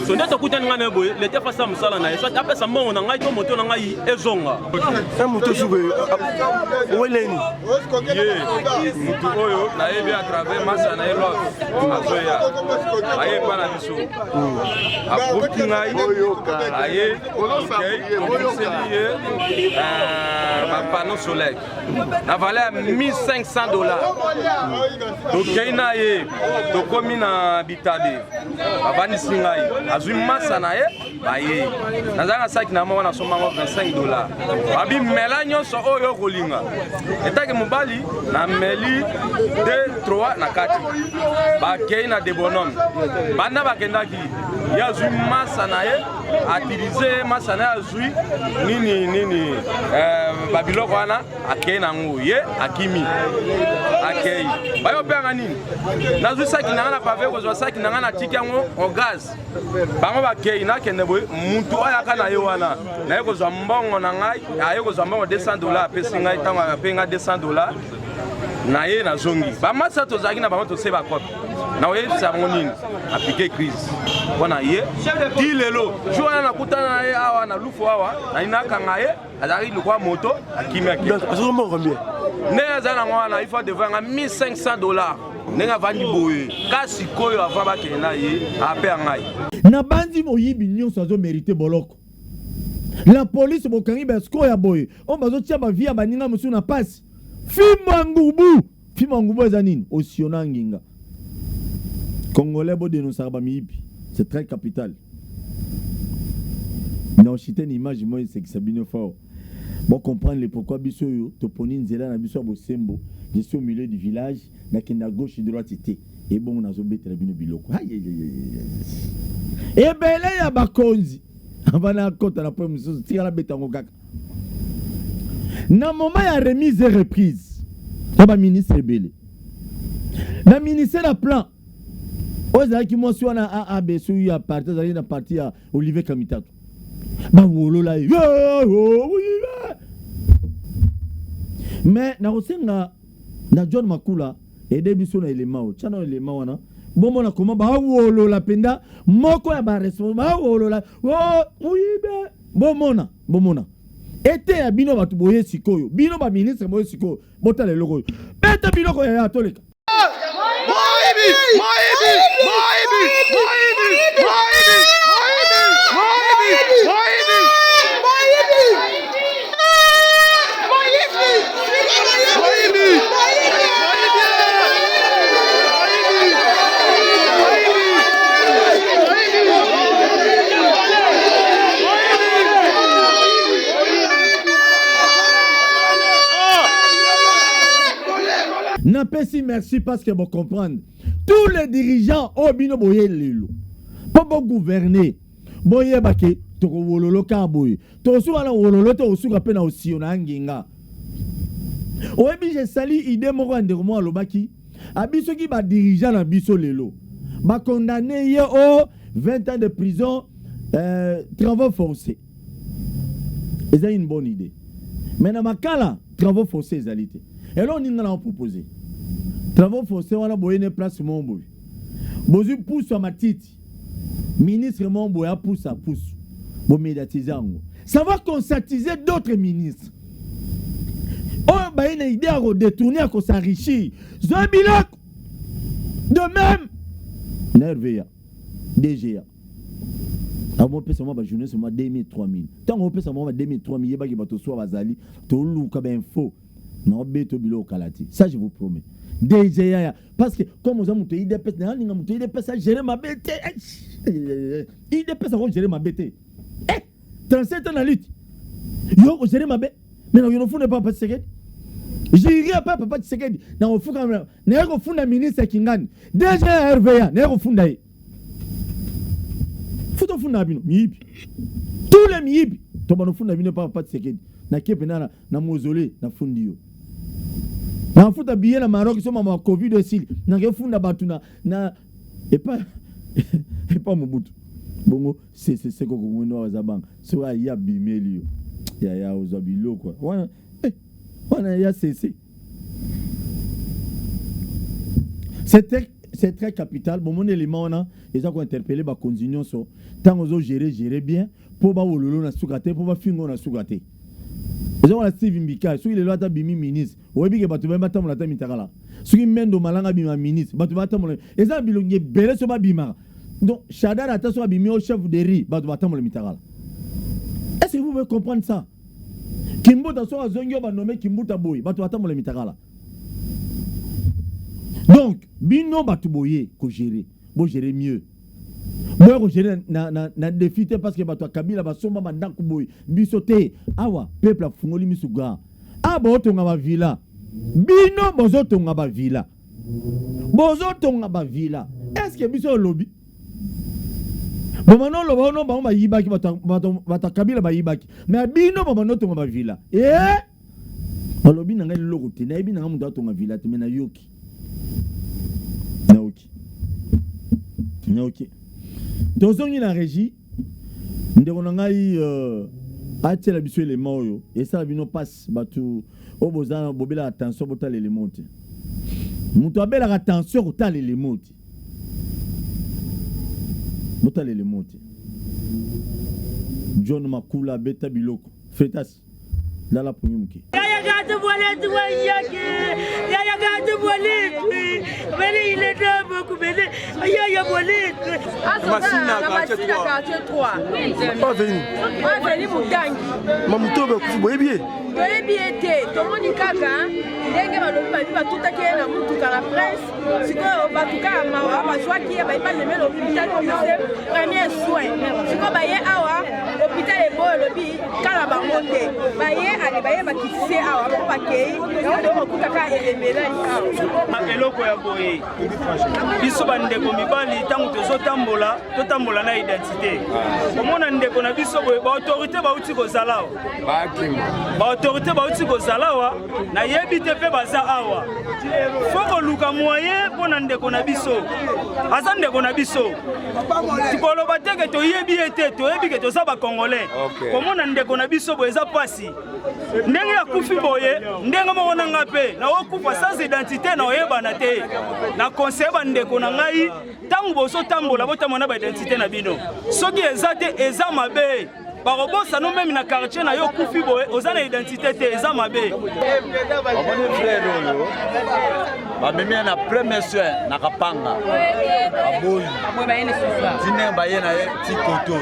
Speaker 3: so nde to kuta nga na boye lete fa sa musala na eso tapé sa mbongo na ngai to moto na ngai ezonga
Speaker 7: ça moto joue weleni
Speaker 5: ye mutu oyo na yebi à travers masa na elo azoya aye pana biso abuki ngai aye un panneau solaire la valeur $1,500 tokeina ye tokomi na bitabe avandisi ngai azwi masa na ye baye nazanga saki na moko nasomango $25 abi mela nyonso oyo kolinga etake mobali na meli 2-3 na kati bakei na debonome banda bakendaki ye azwi masa na ye atilize masa na ye azwi nini babiloko wana akei nango ye akimi akei bayo benga nini nazwi saki nanga na pave kozwa saki nanga na tiki yango o gaz bango bakei nakende boye mutu ayaka na ye wana naye kozwa mbongo na ngai aye kozwa mbongo $200 apesi ngai ntango ape nga $200 na ye nazongi bamasa tozalaki na bango tose bakope na oyebisa bango nini aplike crise mpona ye ti lelo jour wana nakutana na ye awa na lufu awa naninakanga ye azalaki lokwa moto akimi nde aza nango wana il faut devanga $1,500 ndenge avandi boye kasi koyo ava bakende na ye ape ya ngai
Speaker 2: na bandi moyibi nyonso azomérite boloko la police bokangi basko ya boye oyo bazotia bavie ya baninga mosusu na pasi fimba ngubu eza nini osiona nginga congolais bodenosaka bamiyibi c'est très capital na chite une image moi c'est bino fort bon comprendre le pourquoi biso yo toponi nzela na biso bosembo je suis au milieu du village na kenda gauche droite té et bon na zobetela bino biloko et belé ya bakonzi avana kota na po mususu tira la betango kaka na moment ya remise et reprise ba ministre belé na ministère la plan ozaki mo swana a besu ya parti za na parti ya Olivier Kamitato ba wolo la mais na kosenga na John Makula et debiso na élément chana élément wana bomo na koma ba wolo la penda moko ya ba responsable ba wolo la uyibe bomona ete ya bino batu boye sikoyo bino ba ministre boye sikoyo bota le logo beta biloko ya toleka N'apprécie merci parce que vous comprenez. Tous les dirigeants au bino boye lelo. Pour gouverner. Boye bake to wololo ka boye. To su ala wololo to su ka pena aussi on anginga. Oyebi je sali idée moko anderemo alobaki. Abiso ki ba dirigeant na biso lelo. Ba condamné ye au 20 ans de prison travaux forcés. C'est une bonne idée. Mais dans ma cas là, travaux forcés égalité. Et là, on a proposé. Travaux forcés, on a boyé une place mon boy. Bozu pousse à ma titi. Ministre mon boy a pousse à pousse. Bon médiatiser. Ça va conscientiser d'autres ministres. On va une idée à détourner, à s'enrichir. Zobilok. De même. Nerveya. DGA. Avant que ça m'a journée sur 2000 3000. Tant qu'on peut ça m'a 2000 3000 yeba qui va te soit bazali, to lu ka ben faux. Non beto bilo kalati. Ça je vous promets. DGA parce que comme vous avez monté IDPS, n'a ninga monté IDPS à gérer ma bête. IDPS à gérer ma bête. 37 ans la lutte. Yo gérer ma bête. Mais non, yo ne pas pas secret. J'irai pas papa secret. Na on fuka na ko funda ministre Kingani. DGA RVA na ko funda yi. Futo funda bino miibi. Tous les miibi. To bano funda bino pas de secret. Na kepe na mausolée na fundi yo. Na futa biye na Maroc so mama Covid aussi. Na ke funda batuna na et pas Mobutu. Bongo c'est ko ngweno wa zabang. So ya bimeli yo. Ya ozabilo quoi. Wana ya cessé. C'est très capital. Bon, mon élément, on a, ils ont interpellé, bah, continuons ça. Tant qu'on gérer bien, pour bah, wololo na soukate, pour bah, fingo na soukate. Ils ont la Steve Mbika, ceux qui les lois bimi ministre. Ouébi que bah, tu vas battre mon latin mitagala. Ceux qui mènent au malanga bima ministre, bah, tu vas battre mon. Ils ont bilongé belé sur ma bima. Donc, Chadar a tassé bimi au chef de riz, bah, tu vas battre mon mitagala. Est-ce que vous pouvez comprendre ça? Kimbuta so azongyo ba nommé Kimbuta boy, bah, tu vas battre mon mitagala. Donc, bino batu boye ko gérer, bo gérer mieux. Moi ko gérer na défité parce que batu Kabila ba somba mandaku boye, bisote awa peuple a fungoli misuga. Aba otonga ba villa. Bino bozo tonga ba villa. Bozo tonga ba villa. Est-ce que biso lobby? Bon maintenant lo ba no ba yibaki batu Kabila ba yibaki. Mais bino ba no tonga ba villa. Ba lobby na ngai loko te, na bino na mundo tonga villa te mena yoki. Ok. Tozongi na régie, ndeko na ngai atela biso élément oyo et ça bino passe batu oboza bobela attention bota l'élément te. Muto abela attention bota l'élément te. Bota l'élément te. John Makula beta biloko. Fetas. Là la première muke.
Speaker 11: Yaya gade bolet wayaki. Yaya gade bolet. Mais il est là beaucoup mais yaya bolet.
Speaker 7: Masina quartier 3. Pas venu Mugangi. Mamutobe kuboyebié.
Speaker 11: Boyebié te. Tomoni kaka. Ndenge balobi ba tutaki na mutuka la presse. Siko batuka ma bazwaki ba ipa le melo hôpital comme premier soin. Siko ba ye awa hôpital e boy lobi kala ba monte. Ba ye ali ba ye ba kitise awa ko ba kei. Donc ko kaka elemela awa.
Speaker 5: Eloko ya boye. Biso bandeko mibali tango totambola na identité. Omona ndeko na biso boye ba autorité ba uti ko zalawa. Ba autorité ba uti ko zalawa na yebi te pe baza awa. Foko luka moyen pona ndeko na biso. Aza ndeko na biso. Tikolo bateke to yebi ete to yebi ke to za ba congolais. Komona ndeko na biso boye za pasi. Ndenge ya kufi boye, ndenge mo na ngape na okufa sans identité na oyeba na te. Na conseil ba ndeko na ngai tango boso tambola botamona ba identité na bino. Soki ezate eza mabe. Barobosa no même na quartier na yo kufi boye ozana identité te eza mabe.
Speaker 12: bamemi na premier soin na kapanga aboyi tine baye na ye ti koto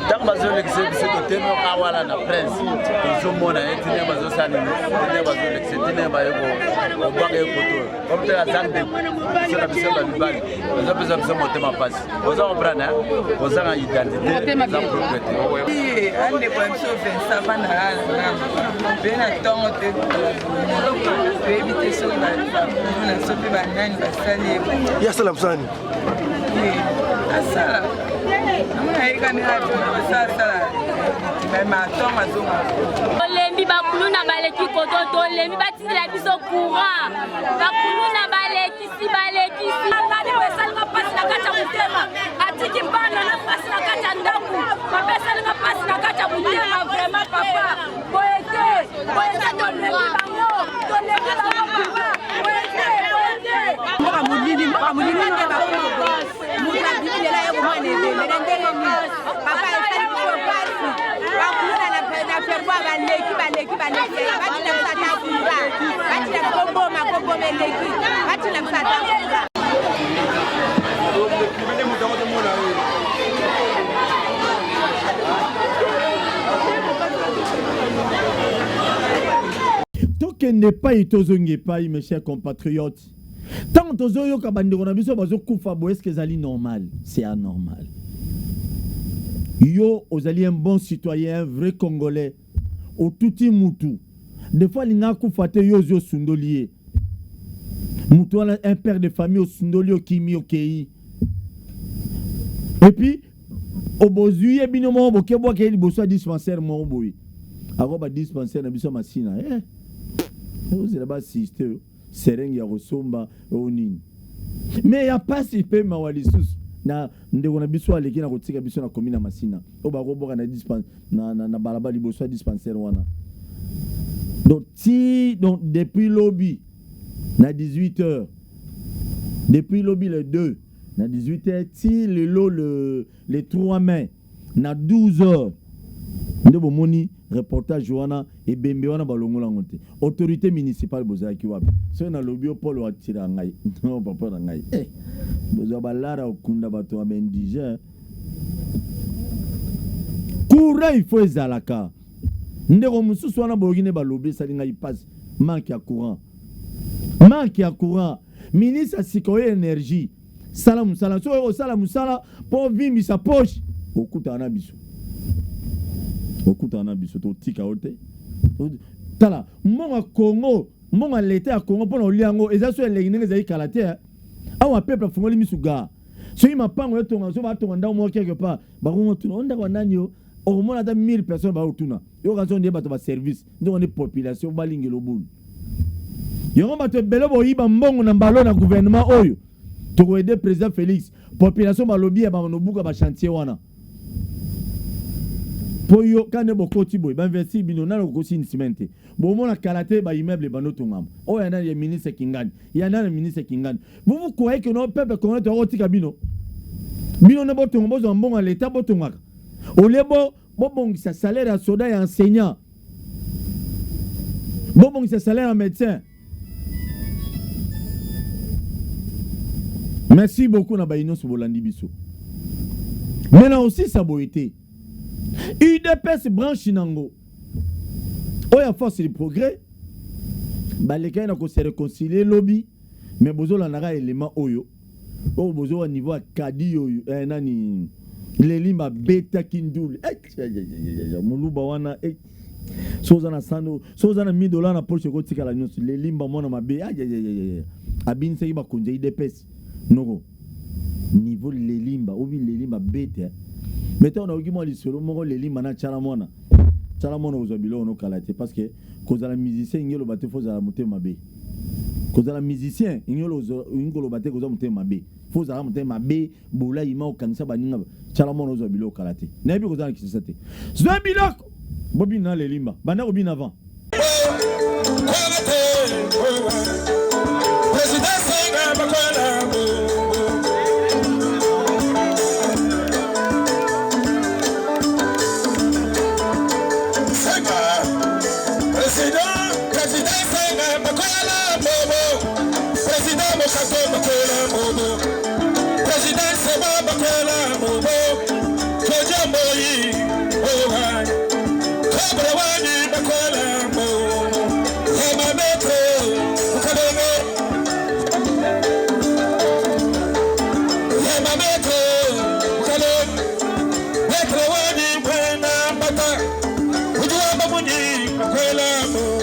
Speaker 12: tant bazolekise biso totemo kawala na prince tozomona ye tine bazosanini tine bazolekise tine baye kobwaka ye koto comme te azande biso na biso babibali bazopesa biso motema pasi oza comprendre ozanga identité za propriété
Speaker 13: andeko ya biso Vincent bana mpe na ntongo te toyebi te soki na so mpe banani basali
Speaker 7: ye asala mosani
Speaker 13: asala amona yekani abima basasala matongo azonga
Speaker 4: tolembi bakulu na baleki koto tolembi batindela biso courant bakulu na balekisi ngani wesalinga mpasi na kati ya motema atiki mbano na mpasi na kati ya ndako bapesalinga mpasi na kati ya motema vraiment papa boyete tolembi bango papa boyete mboka molili nde bakulu muna bibilela ye komanelele ndenge nini papa esali biso pasi bakuluna na ferbo baleki batina msata kura batina kombo meleki batina msata kura
Speaker 2: tokende epai tozongi epai mes chers compatriotes tant tozoyoka bandeko na biso bazokufa boye eske ezali normal? C'est anormal. Yo ozali un bon citoyen, un vrai Congolais otuti mutu des fois linga kufa te yo zo sundolier mutu un père de famille osundoli okimi okei et puis obozuye bino mo bokebwa ke liboso dispensaire mo boyi ako ba dispensaire na biso masina vous allez pas sister serenge ya kosomba onini mais ya pasi pe mawalisus na ndeko na biso aleki na kotika biso na komina masina o ba koboka na na balaba liboso dispensaire wana donc depuis lobby na 18h depuis lobby le 2 na 18h ti le 3 mai na 12h ndebo moni reportage wana et bembe wana balongola ngote autorité municipale bozaki wapi so na lobby Paul watira ngai non papa na ngai bozo balara okunda bato ba indigène courant il faut ezalaka ndeko mususu wana bogine ba lobby sali ngai passe manque ya courant ministre sikoye énergie sala musala pour vimbi sa poche okuta na biso to tika ote tala monga Congo monga l'état ya Congo pona oliango ezaso elengi ezali kalate awa peuple fungoli misuga so ima pango etonga so ba tonga ndawo mo quelque part ba ko tuna onda kwa nanyo o mona ta 1000 personnes ba utuna yo kazo ndie bato ba service ndo ni population balingelo bulu yo bato belo boyiba mbongo na mbalo na gouvernement oyo to ko aider président Félix population ba lobby ba no buka ba chantier wana Poyo kane bokoti boy ba investi bino na lokosi ni cimenté bo mona kalate ba immeuble ba notongam o yana ya ministre Kingani ministre Kingani vous croyez que nos peuple congolais to otika bino ne botongo bozo mbonga l'état botongaka o lebo bobongisa salaire à soda et enseignant bobongisa salaire à médecin. Merci beaucoup na ba inos bolandi biso maintenant aussi ça boité UDPS branche nango oya force du progrès baleka na ko se réconcilier lobby mais bozola naka élément oyo o bozo au niveau kadi oyo nani lelimba beta kindul muluba wana soza na sando soza na $1000 na poche ko tikala nyonso lelimba mona mabe abinse iba konje UDPS noko niveau lelimba obi lelimba beta mettons on a eu moi lisolo moko lelimba na chala mona ozobilo no kalate parce que kozala musicien ngelo bate fozala motema be kozala musicien ngelo bate kozala motema be fozala motema be bola ima okanisa baninga chala mona ozobilo kalate na bi kozala kisisa te zobiloko bobi na lelimba banda ko bin avant président Senga bakola président Senga bakola bobo
Speaker 14: président Mokato Makola Momo, président Seba Makola Momo, Jojo Moyi, Owan, Cobra Wani Makola Momo, Hema Metro, Ukadome, Hema Metro, Ukadome, Metro Wani Mwena Mata, Ujua Mamunyi Makola Momo.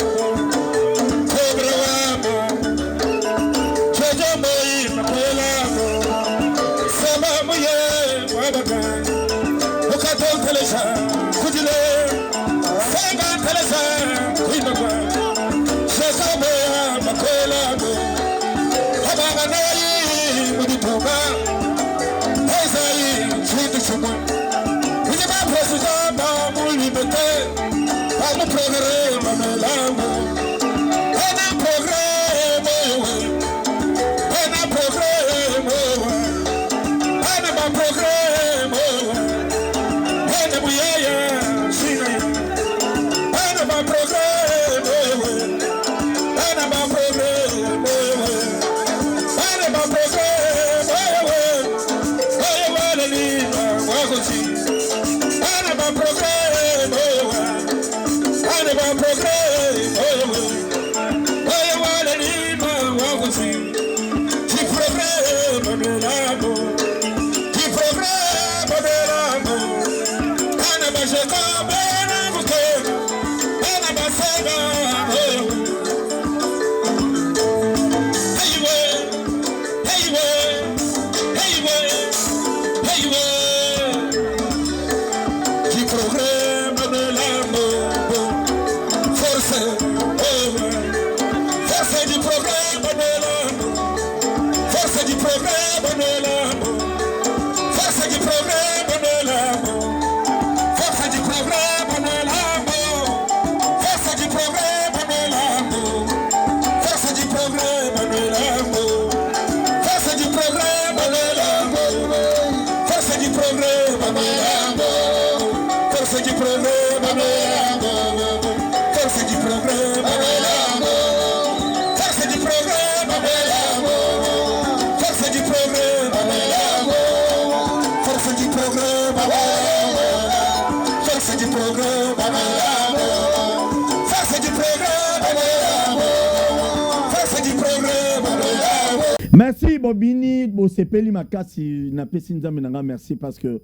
Speaker 2: Merci Bobini, Bosepeli Makasi, na pesi nzambe nanga merci parce que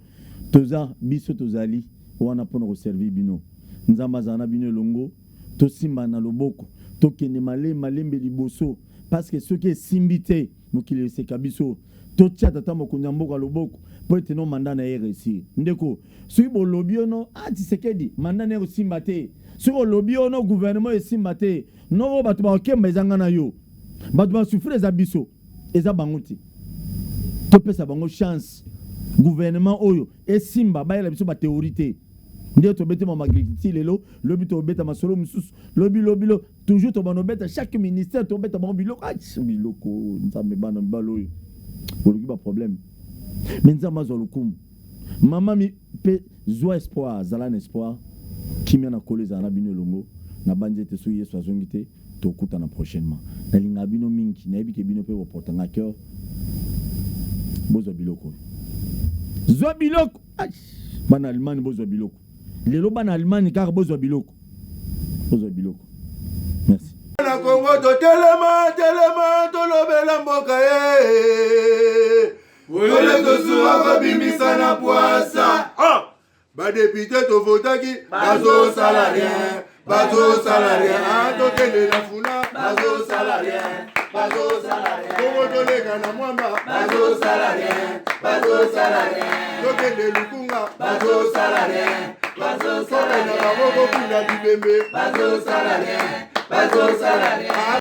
Speaker 2: toza biso tozali wana pona servir bino. Nzamba zana bino longo, to simba na loboko, to kene malembe liboso parce que ce qui est simbité mokile se kabiso, to tia tata mokunya mboka loboko, po ete no mandat na RSI. Ndeko, sui bo lobiono Tshisekedi, mandat na simba te. Sui bo lobiono gouvernement simba te. No bato ba okemba ezanga na yo. Bato ba souffrir za biso. Eza banguti topesa bango chance gouvernement oyo esimba bayela biso ba théorité ndio tobete ma agriculture lelo lobi tobeta masolo mususu lobi toujours to banobeta chaque ministère tobeta bango biloko nzambe bana mbalo oyo oloki ba problème mais nzamba zo lokumu mama mi pe zo espoir zala na espoir kimia na koleza na bino longo na banjete so yesu azongite tokutana prochainement nalinga bino mingi nayebi ke bino pe boporta na cœur bozo biloko zo biloko bana Allemagne bozo biloko lelo bana Allemagne car bozo biloko merci
Speaker 1: na Congo to telema tolobela mboka ole to suwa ko bimbisa na poasa ba député to votaki bazo salarié bazo salarié to kende la funa bazo salarié Congo to lega na mwamba bazo salarié to kende lukunga bazo salarié na baboko kuna bibembe bazo salarié